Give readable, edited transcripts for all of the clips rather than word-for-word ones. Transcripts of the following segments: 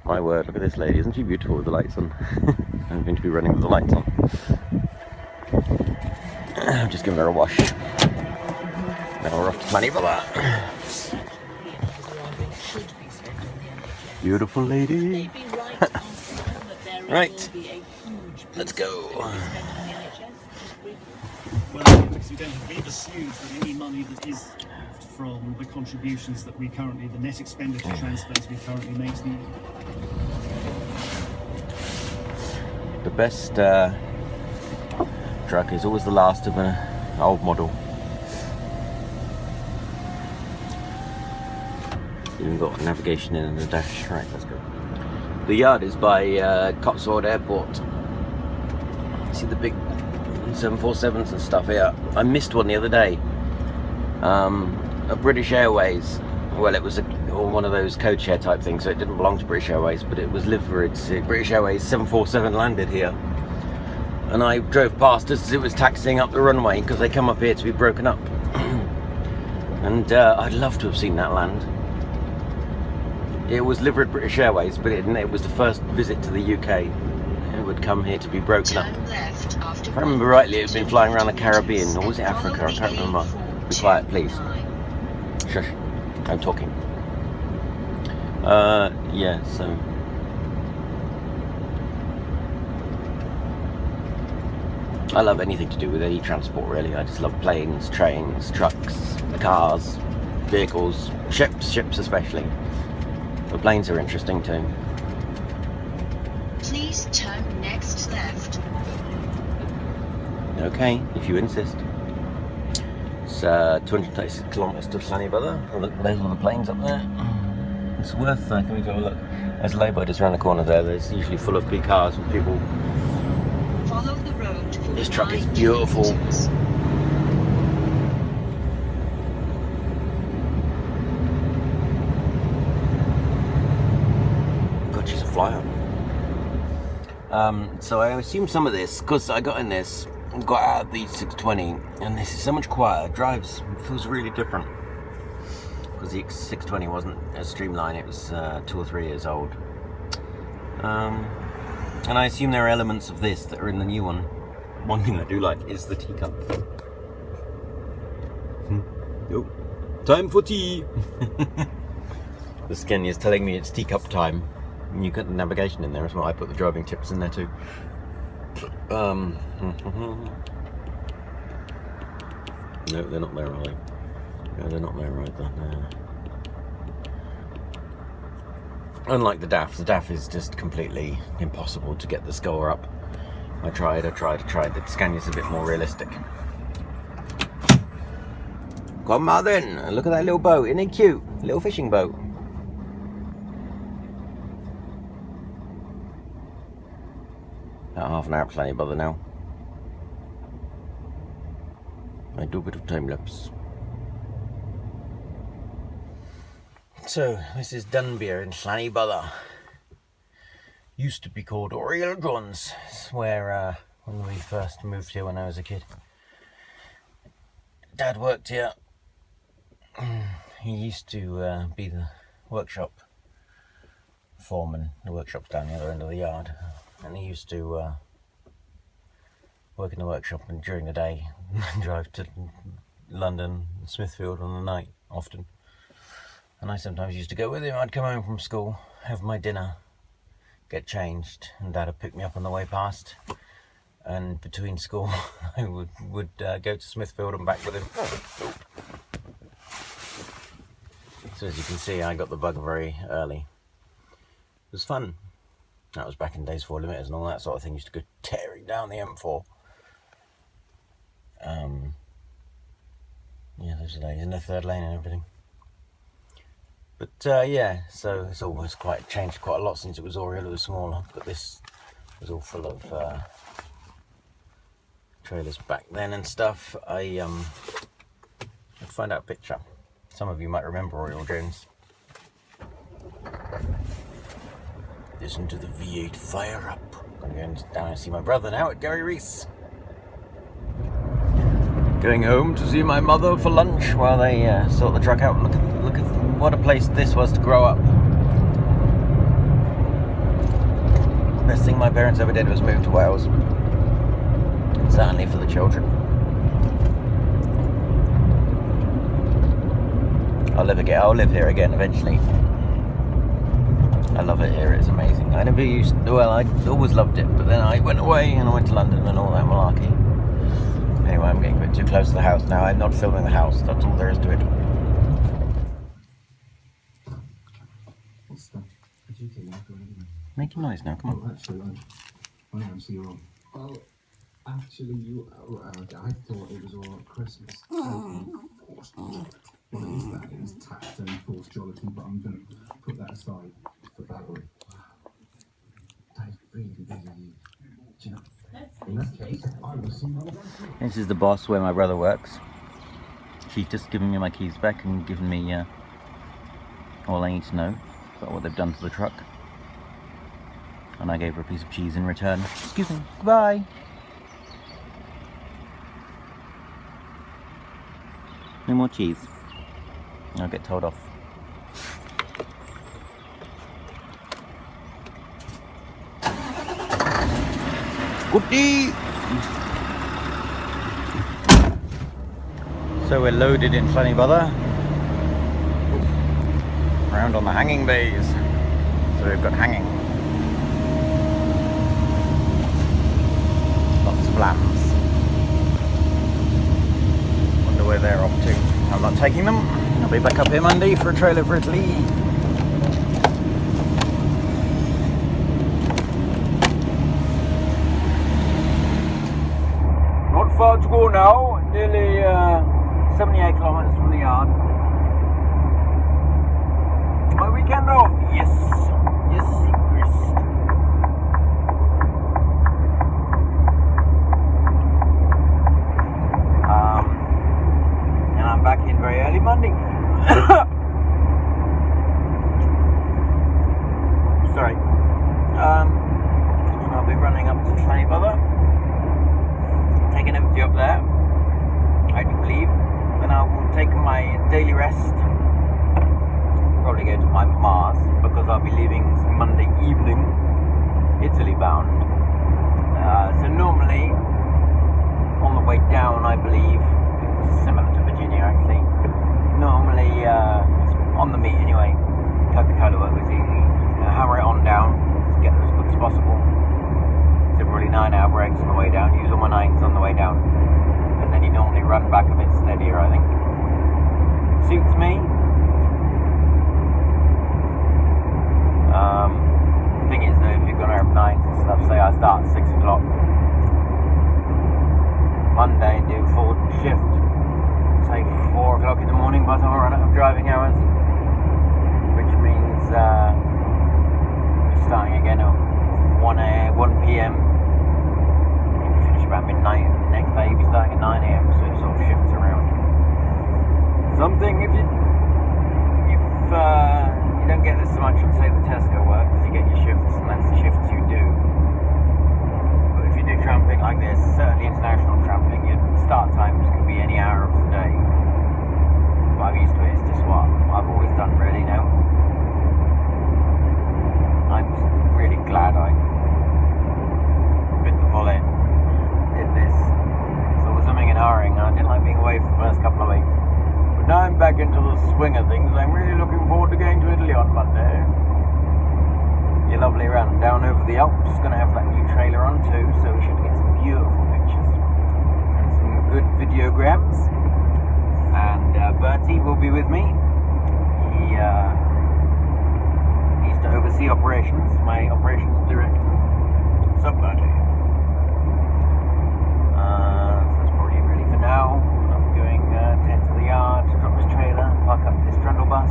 My word, look at this lady. Isn't she beautiful with the lights on? I'm going to be running with the lights on. I'm just giving her a wash. Now we're off to Slanny Bala. Beautiful lady. Right, let's go. Well, we've assumed that any money that is from the contributions that we currently, the net expenditure transfers we currently make to the best truck is always the last of an old model. Even got navigation in the dash. Right, let's go. The yard is by Cotswold Airport. See the big 747s and stuff here. I missed one the other day. A British Airways. Well, it was one of those code share type things, so it didn't belong to British Airways, but it was liveried. British Airways 747 landed here, and I drove past as it was taxiing up the runway because they come up here to be broken up. And I'd love to have seen that land. It was liveried British Airways, but it was the first visit to the UK. It would come here to be broken up. If I remember rightly, it had been flying around the Caribbean, or was it Africa? I can't remember. Be quiet, please. Shush, I'm talking. Yeah, so... I love anything to do with any transport, really. I just love planes, trains, trucks, cars, vehicles, ships especially. But planes are interesting too. Please turn next left. Okay, if you insist. It's 236 kilometres to Slanny Bala. Look, those are the planes up there. It's worth, can we go look? There's a lay-by just around the corner there. There's usually full of big cars and people. Follow the road for This truck is 5 beautiful. kilometers. God, she's a flyer. So I assume some of this, because I got in this, got out of the 620, and this is so much quieter. Drives, feels really different. Because the 620 wasn't a streamline, it was 2 or 3 years old. And I assume there are elements of this that are in the new one. One thing I do like is the teacup. Oh, time for tea! The skin is telling me it's teacup time. And you got the navigation in there as well. I put the driving tips in there too. No, they're not there, are they? No, they're not there either. No. Unlike the DAF is just completely impossible to get the score up. I tried. The Scania's a bit more realistic. Come on then, look at that little boat, isn't it cute? Little fishing boat. About half an hour up Slanny Bala now. I do a bit of time lapse. So, this is Dunbeer in Slanny Bala. Used to be called Oriel Johns. It's where, when we first moved here when I was a kid. Dad worked here. He used to be the workshop foreman. The workshop's down the other end of the yard. And he used to work in the workshop and during the day drive to London, Smithfield on the night, often. And I sometimes used to go with him. I'd come home from school, have my dinner, get changed, and Dad would pick me up on the way past. And between school, I would go to Smithfield and back with him. So as you can see, I got the bug very early. It was fun. That was back in days 4 limiters and all that sort of thing. Used to go tearing down the M4. Yeah, those are days in the third lane and everything. But yeah, so it's almost changed quite a lot since it was Oriel. It was smaller, but this was all full of trailers back then and stuff. I'd find out a picture. Some of you might remember Oriel Jones. Listen to the V8 fire up. I'm going down and see my brother now at Gary Reese. Going home to see my mother for lunch while they sort the truck out. Look at what a place this was to grow up. thing my parents ever did was move to Wales. Certainly for the children. I'll live here again eventually. I love it here, it's amazing. I always loved it, but then I went away and I went to London and all that malarkey. Anyway, I'm getting a bit too close to the house now. I'm not filming the house, that's all there is to it. What's that? Did you take that or anything? Make a noise now, come on. Oh, actually, I am, so you're on. Oh, actually, I thought it was all at Christmas. What is that? It's tact and forced jollity, but I'm going to put that aside for Valerie. That is really busy. Do you know? In that case, I will see you. This is the boss where my brother works. She's just given me my keys back and given me all I need to know about what they've done to the truck. And I gave her a piece of cheese in return. Excuse me. Goodbye. No more cheese. I'll get told off. Goodie! So we're loaded in Slanny, Bala. Round on the hanging bays. So we've got hanging. Lots of lambs. Wonder where they're off to. I'm not taking them. I'll be back up here Monday for a trailer for Italy. Not far to go now. Nearly 78 kilometers from the yard. My weekend off. Yes. Yes, Christ. And I'm back in very early Monday. Sorry. And I'll be running up to Slanny, taking empty up there, I do believe. Then I will take my daily rest. Probably go to my Mars because I'll be leaving Monday evening, Italy bound. So normally on the way down, I believe it's similar to Virginia actually. Normally on the meet anyway, Coca-Cola workers, you hammer it on down to get as quick as possible. So probably 9-hour breaks on the way down. Use all my 9s on the way down, and then you normally run back a bit steadier. I think suits me. Thing is though, if you're gonna have 9s and stuff, say I start at 6 o'clock Monday and do full shift, say 4 o'clock in the morning by the time I run out of driving hours, which means starting again at 1 p.m. You'll finish about midnight, and the next day you'll be starting at 9 a.m. So it sort of shifts around. Something if you don't get this so much on say the Tesco work, because you get your shifts and that's the shifts you do. But if you do tramping like this, certainly international tramping, your start times can be any hour of the day. But I'm used to it, it's just what I've always done really now. I'm just really glad I bit the bullet, did this. So I was umming and ahhing, and I didn't like being away for the first couple of weeks. But now I'm back into the swing of things. I'm really looking forward to going to Italy on Monday. Your lovely run down over the Alps. Going to have that new trailer on too, so we should get some beautiful pictures and some good videograms. And Bertie will be with me. He needs to oversee operations, my operations director. What's up, Bertie? So that's probably ready for now. I'm going to head to the yard to drop this trailer, park up this trundle bus,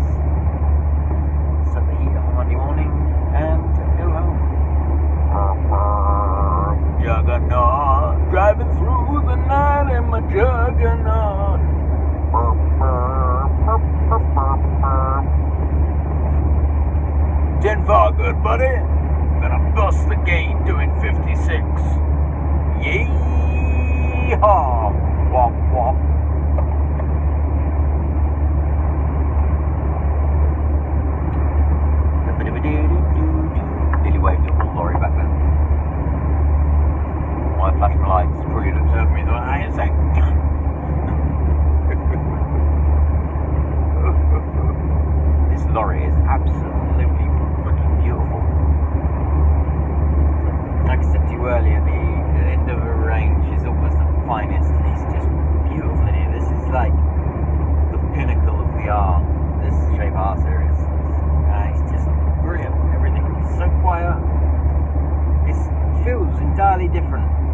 set the heat up on Monday morning, and go home. Juggernaut, driving through the night in my juggernaut. Ten far, good buddy. Gonna bust the gate doing 56. Yee-haw! Wop wop. Nearly waved at the lorry back then. different.